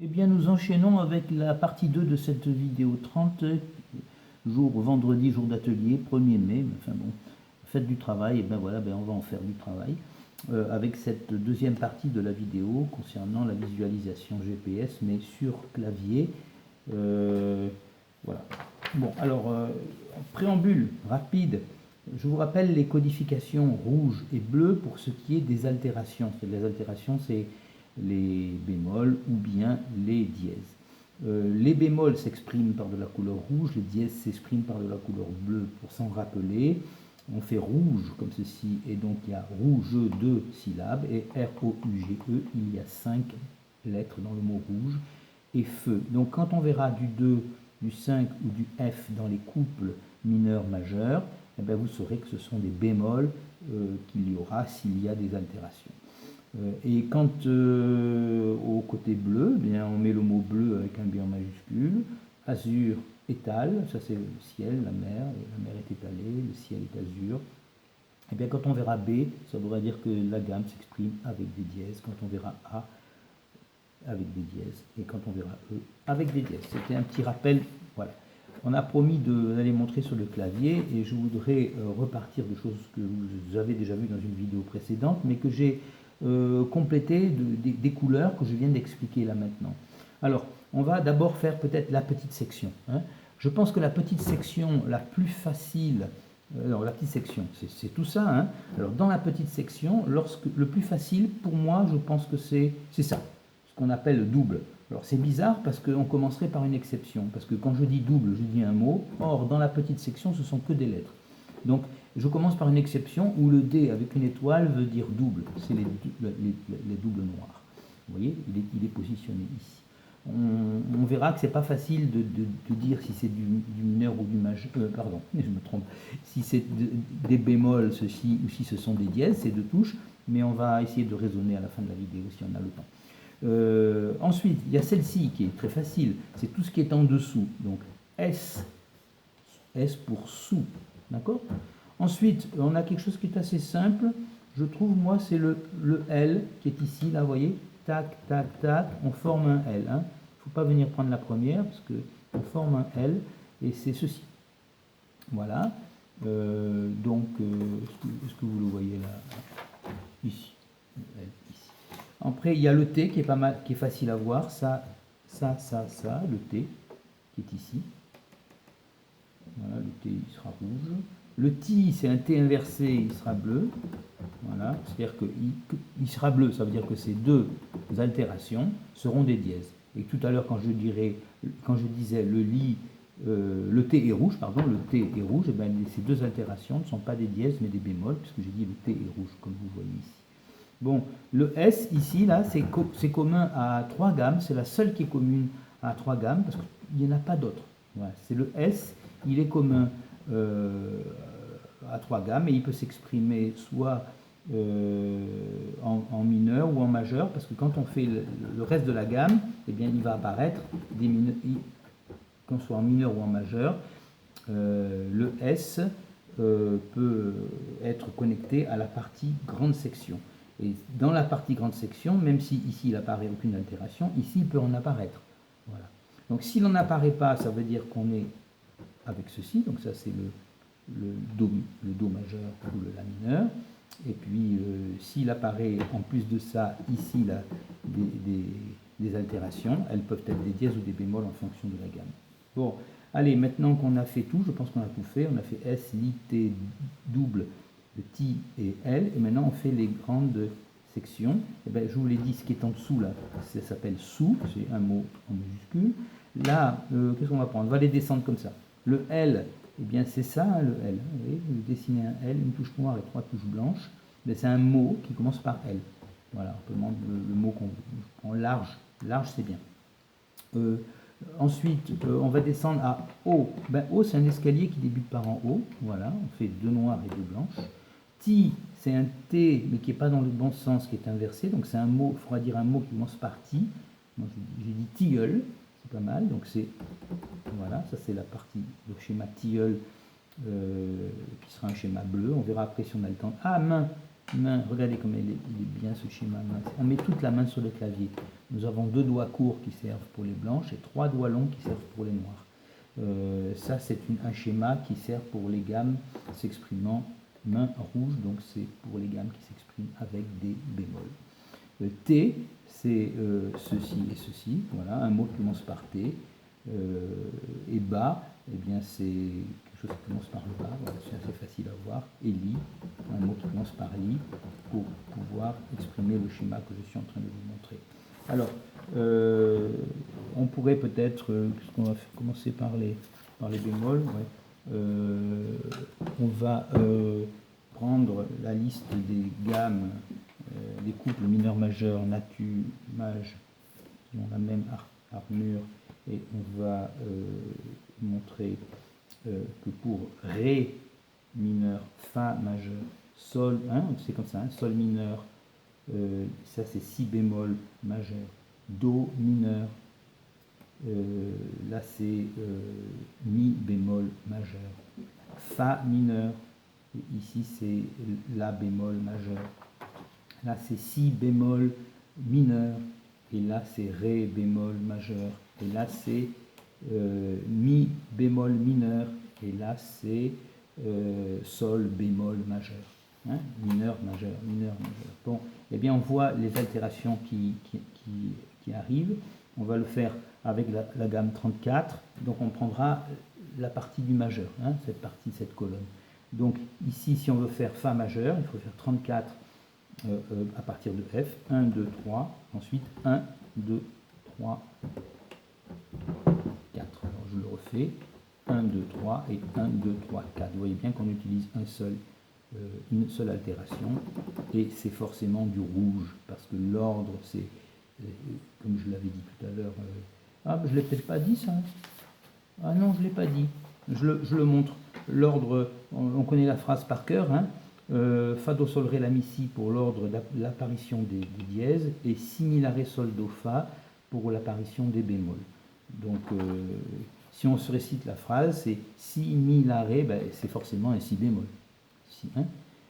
Eh bien, nous enchaînons avec la partie 2 de cette vidéo 30, vendredi, jour d'atelier, 1er mai, enfin bon, faites du travail, et ben voilà, on va en faire du travail, avec cette deuxième partie de la vidéo concernant la visualisation GPS, mais sur clavier. Voilà. Bon, alors, en préambule rapide, je vous rappelle les codifications rouge et bleu pour ce qui est des altérations. Les altérations, c'est les bémols ou bien les dièses. Les bémols s'expriment par de la couleur rouge, les dièses s'expriment par de la couleur bleue. Pour s'en rappeler, on fait rouge comme ceci, et donc il y a rouge 2 syllabes, et R-O-U-G-E, il y a 5 lettres dans le mot rouge, et feu. Donc quand on verra du 2, du 5 ou du F dans les couples mineurs majeurs, eh bien vous saurez que ce sont des bémols qu'il y aura s'il y a des altérations. Et quant au côté bleu, eh bien on met le mot bleu avec un B en majuscule, azur étale, ça c'est le ciel, la mer est étalée, le ciel est azur. Et bien quand on verra B, ça voudra dire que la gamme s'exprime avec des dièses, quand on verra A, avec des dièses, et quand on verra E, avec des dièses. C'était un petit rappel, voilà. On a promis d'aller montrer sur le clavier, et je voudrais repartir de choses que vous avez déjà vues dans une vidéo précédente, mais que j'ai complété des couleurs que je viens d'expliquer là maintenant. Alors, on va d'abord faire peut-être la petite section. Hein. Je pense que la petite section la plus facile, alors la petite section, c'est tout ça. Hein. Alors, dans la petite section, le plus facile, pour moi, je pense que c'est ça, ce qu'on appelle le double. Alors c'est bizarre parce qu'on commencerait par une exception, parce que quand je dis double, je dis un mot, or dans la petite section, ce sont que des lettres. Donc je commence par une exception où le D avec une étoile veut dire double, c'est les doubles noirs. Vous voyez, il est positionné ici. On verra que c'est pas facile de dire si c'est du mineur ou du majeur, pardon, je me trompe, si c'est des bémols ceci ou si ce sont des dièses, c'est deux touches, mais on va essayer de raisonner à la fin de la vidéo si on a le temps. Ensuite, il y a celle-ci qui est très facile, c'est tout ce qui est en dessous. Donc S pour sous, d'accord? Ensuite, on a quelque chose qui est assez simple, je trouve, moi, c'est le L qui est ici, là, vous voyez, tac, tac, tac, on forme un L. Il ne faut pas venir prendre la première, parce qu'on forme un L, et c'est ceci. Voilà. Donc, est-ce que vous le voyez là? Ici. Le L, ici. Après, il y a le T qui est pas mal, qui est facile à voir. Ça, le T qui est ici. Voilà, le T il sera rouge. Le T, c'est un T inversé, il sera bleu. Voilà, c'est-à-dire qu'il sera bleu, ça veut dire que ces deux altérations seront des dièses. Et tout à l'heure, quand je disais le T est rouge, pardon, le T est rouge, et bien ces deux altérations ne sont pas des dièses mais des bémols, puisque j'ai dit le T est rouge, comme vous voyez ici. Bon, le S ici, là, c'est commun à 3 gammes, c'est la seule qui est commune à 3 gammes, parce qu'il n'y en a pas d'autres. Voilà, c'est le S, il est commun à 3 gammes, et il peut s'exprimer soit en mineur ou en majeur, parce que quand on fait le reste de la gamme, eh bien, il va apparaître, qu'on soit en mineur ou en majeur, le S peut être connecté à la partie grande section. Et dans la partie grande section, même si ici il n'apparaît aucune altération, ici il peut en apparaître. Voilà. Donc s'il n'en apparaît pas, ça veut dire qu'on est avec ceci, donc ça c'est le do majeur ou le la mineur. Et puis s'il apparaît en plus de ça, ici là, des altérations, elles peuvent être des dièses ou des bémols en fonction de la gamme. Bon, allez, maintenant qu'on a fait tout, je pense qu'on a tout fait, on a fait S, Li, T, double, T et L, et maintenant on fait les grandes sections. Et bien, je vous l'ai dit, ce qui est en dessous là, ça s'appelle sous, c'est un mot en majuscule. Là, qu'est-ce qu'on va prendre? On va les descendre comme ça. Le L, eh bien c'est ça, hein, le L. Vous voyez, vous dessinez un L, une touche noire et 3 touches blanches. C'est un mot qui commence par L. Voilà, on peut prendre le mot qu'on prend large. Large, c'est bien. Ensuite, on va descendre à O. Ben, O, c'est un escalier qui débute par en haut. Voilà, on fait deux noires et deux blanches. T, c'est un T, mais qui n'est pas dans le bon sens, qui est inversé. Donc, c'est un mot, il faudra dire un mot qui commence par T. Moi, j'ai dit tilleul, c'est pas mal. Donc, c'est, voilà, ça c'est la partie, le schéma tilleul, qui sera un schéma bleu. On verra après si on a le temps. Ah, main, main, regardez comme il est bien ce schéma. On met toute la main sur le clavier. Nous avons 2 doigts courts qui servent pour les blanches et 3 doigts longs qui servent pour les noirs. Ça, c'est un schéma qui sert pour les gammes s'exprimant main rouge, donc c'est pour les gammes qui s'expriment avec des bémols. T, c'est ceci et ceci. Voilà, un mot qui commence par T. Et bas, eh bien c'est quelque chose qui commence par le bas, voilà, c'est assez facile à voir. Et li, un mot qui commence par li, pour pouvoir exprimer le schéma que je suis en train de vous montrer. Alors, on pourrait peut-être, on va commencer par les bémols, ouais. On va prendre la liste des gammes, des couples mineurs majeurs, natu, maj, qui ont la même armure, et on va montrer que pour Ré mineur, Fa majeur, Sol, hein, c'est comme ça, hein, Sol mineur, ça c'est Si bémol majeur, Do mineur, là c'est Mi bémol majeur, Fa mineur, et ici c'est La bémol majeur, là c'est Si bémol mineur, et là c'est Ré bémol majeur, et là c'est Mi bémol mineur, et là c'est Sol bémol majeur, hein, mineur majeur, mineur majeur. Bon, eh bien on voit les altérations qui arrivent. On va le faire avec la gamme 34, donc on prendra la partie du majeur, hein, cette partie, cette colonne. Donc ici, si on veut faire Fa majeur, il faut faire 34 à partir de F, 1, 2, 3, ensuite 1, 2, 3, 4. Alors je le refais, 1, 2, 3 et 1, 2, 3, 4. Vous voyez bien qu'on utilise une seule altération, et c'est forcément du rouge, parce que l'ordre, c'est, comme je l'avais dit tout à l'heure, ah, je ne l'ai peut-être pas dit ça. Ah non, je ne l'ai pas dit. Je le montre. L'ordre, on connaît la phrase par cœur, hein. Fa, Do, Sol, Ré, La, Mi, Si pour l'ordre de l'apparition des dièses, et Si, Mi, La, Ré, Sol, Do, Fa pour l'apparition des bémols. Donc, si on se récite la phrase, c'est Si, Mi, La, Ré, ben, c'est forcément un Si bémol. Si, hein.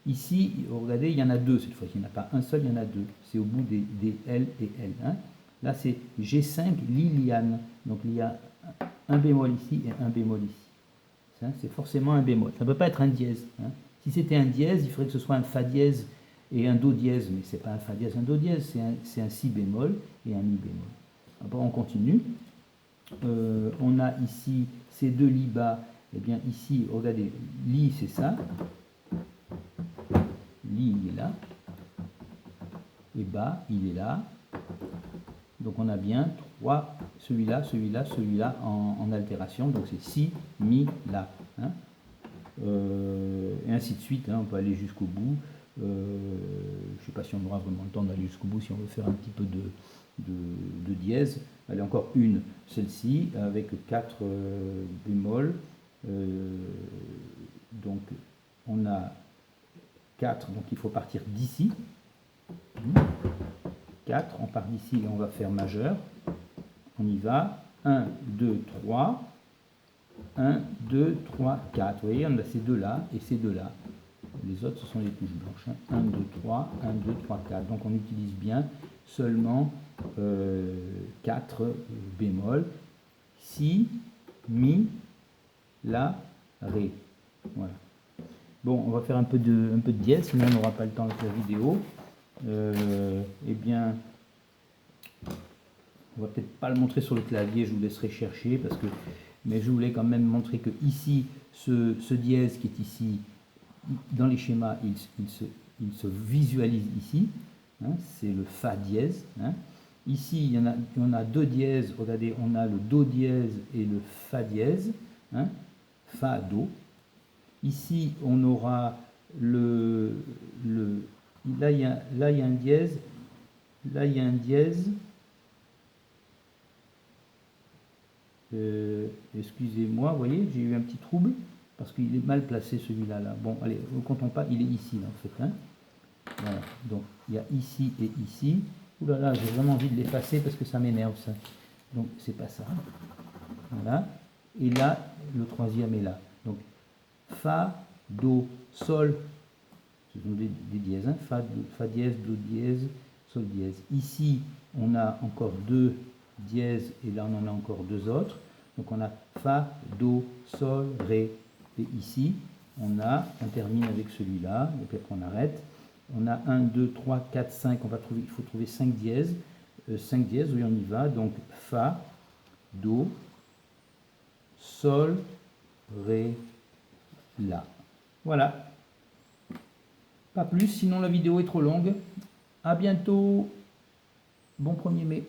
Ici, regardez, il y en a deux cette fois. Il n'y en a pas un seul, il y en a deux. C'est au bout des L et L. Hein. Là, c'est G5, Liliane. Donc, il y a un bémol ici et un bémol ici. C'est forcément un bémol. Ça ne peut pas être un dièse. Hein. Si c'était un dièse, il faudrait que ce soit un Fa dièse et un Do dièse. Mais ce n'est pas un Fa dièse, un Do dièse. C'est un Si bémol et un Mi bémol. Après, on continue. On a ici ces deux Li bas. Eh bien, ici, regardez, Li, c'est ça. Li, il est là. Et bas, il est là. Donc on a bien trois, celui-là, celui-là, celui-là en altération. Donc c'est Si, Mi, La. Hein. Et ainsi de suite. Hein, on peut aller jusqu'au bout. Je ne sais pas si on aura vraiment le temps d'aller jusqu'au bout, si on veut faire un petit peu de dièse. Allez, encore une, celle-ci, avec 4 bémols. Donc on a 4, donc il faut partir d'ici. 4, on part d'ici et on va faire majeur. On y va. 1, 2, 3. 1, 2, 3, 4. Vous voyez, on a ces deux-là et ces deux-là. Les autres, ce sont les touches blanches. 1, 2, 3, 1, 2, 3, 4. Donc on utilise bien seulement 4 bémols. Si, Mi, La, Ré. Voilà. Bon, on va faire un peu de dièse, sinon on n'aura pas le temps avec la vidéo. Eh bien, on va peut-être pas le montrer sur le clavier, je vous laisserai chercher, mais je voulais quand même montrer que ici, ce dièse qui est ici, dans les schémas, il se visualise ici, hein, c'est le Fa dièse. Hein. Ici, on a deux dièses, regardez, on a le Do dièse et le Fa dièse, hein, Fa, Do. Ici, on aura là, il y a un dièse. Là, il y a un dièse. Excusez-moi, vous voyez, j'ai eu un petit trouble parce qu'il est mal placé celui-là. Là. Bon, allez, ne comptons pas, il est ici, là, en fait. Hein. Voilà, donc il y a ici et ici. Ouh là là, j'ai vraiment envie de l'effacer parce que ça m'énerve, ça. Donc, c'est pas ça. Voilà. Et là, le troisième est là. Donc, Fa, Do, Sol, ce sont des dièses, hein, fa dièse, do dièse, sol dièse. Ici, on a encore deux dièses, et là, on en a encore deux autres. Donc, on a fa, do, sol, ré. Et ici, on termine avec celui-là, et puis après on arrête. On a 1, 2, 3, 4, 5, il faut trouver 5 dièses. 5 dièses, oui, on y va. Donc, fa, do, sol, ré, la. Voilà. Pas plus, sinon la vidéo est trop longue. À bientôt. Bon 1er mai.